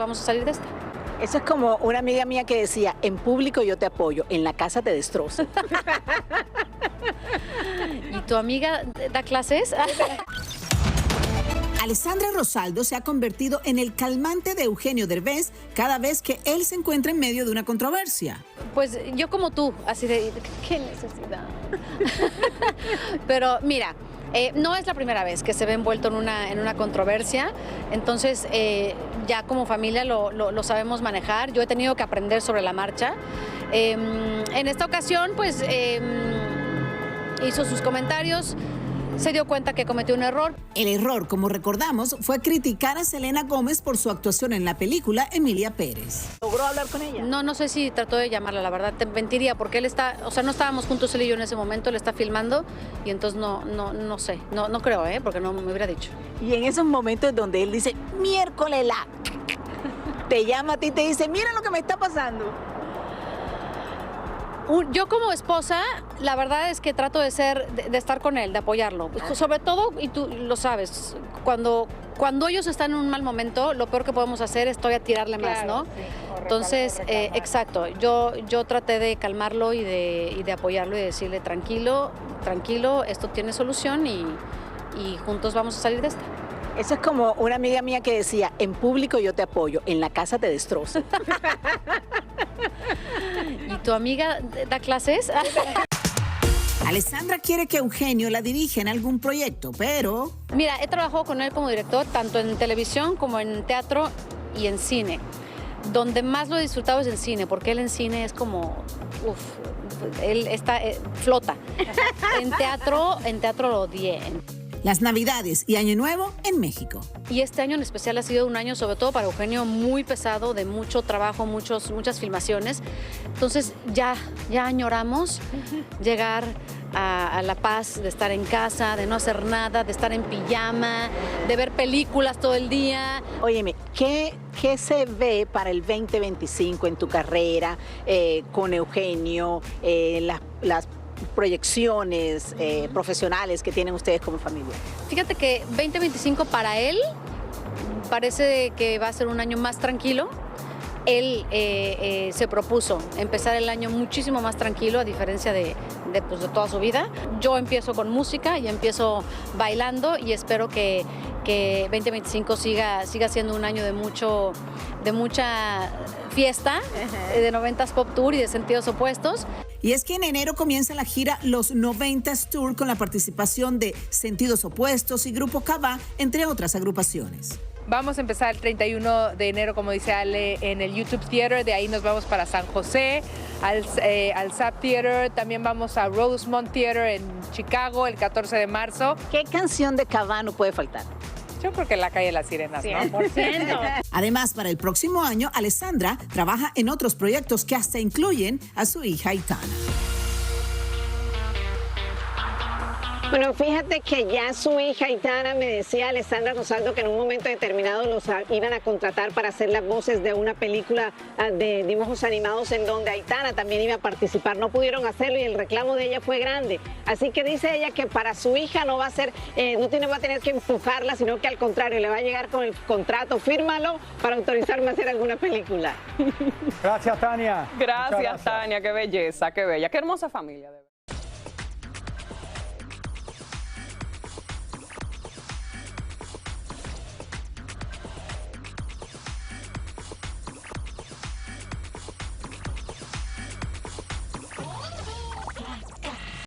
vamos a salir de esta. Eso es como una amiga mía que decía, en público yo te apoyo, en la casa te destrozo. ¿Y tu amiga da clases? Alessandra Rosaldo se ha convertido en el calmante de Eugenio Derbez cada vez que él se encuentra en medio de una controversia. Pues yo como tú, así de, ¿qué necesidad? Pero mira, no es la primera vez que se ve envuelto en una controversia, entonces ya como familia lo sabemos manejar. Yo he tenido que aprender sobre la marcha. En esta ocasión, pues hizo sus comentarios. Se dio cuenta que cometió un error. El error, como recordamos, fue criticar a Selena Gómez por su actuación en la película Emilia Pérez. ¿Logró hablar con ella? No sé si trató de llamarla, la verdad, te mentiría, porque él está, o sea, no estábamos juntos él y yo en ese momento, él está filmando y entonces no sé, no creo, porque no me hubiera dicho. Y en esos momentos donde él dice, miércoles te llama a ti y te dice, mira lo que me está pasando. Yo como esposa, la verdad es que trato de estar con él, de apoyarlo. Sobre todo, y tú lo sabes, cuando ellos están en un mal momento, lo peor que podemos hacer es todavía tirarle más, ¿no? Sí, entonces, exacto, yo traté de calmarlo y de apoyarlo y decirle, tranquilo, esto tiene solución y juntos vamos a salir de esta. Eso es como una amiga mía que decía, en público yo te apoyo, en la casa te destrozo. ¿Y tu amiga da clases? Alessandra quiere que Eugenio la dirija en algún proyecto, pero... Mira, he trabajado con él como director, tanto en televisión como en teatro y en cine. Donde más lo he disfrutado es en cine, porque él en cine es como... él flota. En teatro lo odié. Las Navidades y Año Nuevo en México. Y este año en especial ha sido un año, sobre todo para Eugenio, muy pesado, de mucho trabajo, muchas filmaciones. Entonces ya añoramos llegar a la paz de estar en casa, de no hacer nada, de estar en pijama, de ver películas todo el día. Óyeme, ¿qué se ve para el 2025 en tu carrera con Eugenio, las proyecciones profesionales que tienen ustedes como familia? Fíjate que 2025 para él parece que va a ser un año más tranquilo. Él se propuso empezar el año muchísimo más tranquilo, a diferencia de toda su vida. Yo empiezo con música y empiezo bailando y espero que 2025 siga siendo un año de mucha fiesta, de 90s Pop Tour y de sentidos opuestos. Y es que en enero comienza la gira Los 90s Tour con la participación de Sentidos Opuestos y Grupo Cabá, entre otras agrupaciones. Vamos a empezar el 31 de enero, como dice Ale, en el YouTube Theater. De ahí nos vamos para San José, al SAP Theater. También vamos a Rosemont Theater en Chicago el 14 de marzo. ¿Qué canción de Cabá no puede faltar? Yo creo que La Calle de las Sirenas, ¿no? 100%. Además, para el próximo año, Alessandra trabaja en otros proyectos que hasta incluyen a su hija Aitana. Bueno, fíjate que ya su hija Aitana me decía, Alessandra Rosaldo, que en un momento determinado los iban a contratar para hacer las voces de una película de dibujos animados en donde Aitana también iba a participar. No pudieron hacerlo y el reclamo de ella fue grande. Así que dice ella que para su hija no va a ser, va a tener que empujarla, sino que al contrario, le va a llegar con el contrato, fírmalo para autorizarme a hacer alguna película. Gracias, Tania. Gracias, Tania, qué belleza, qué bella, qué hermosa familia.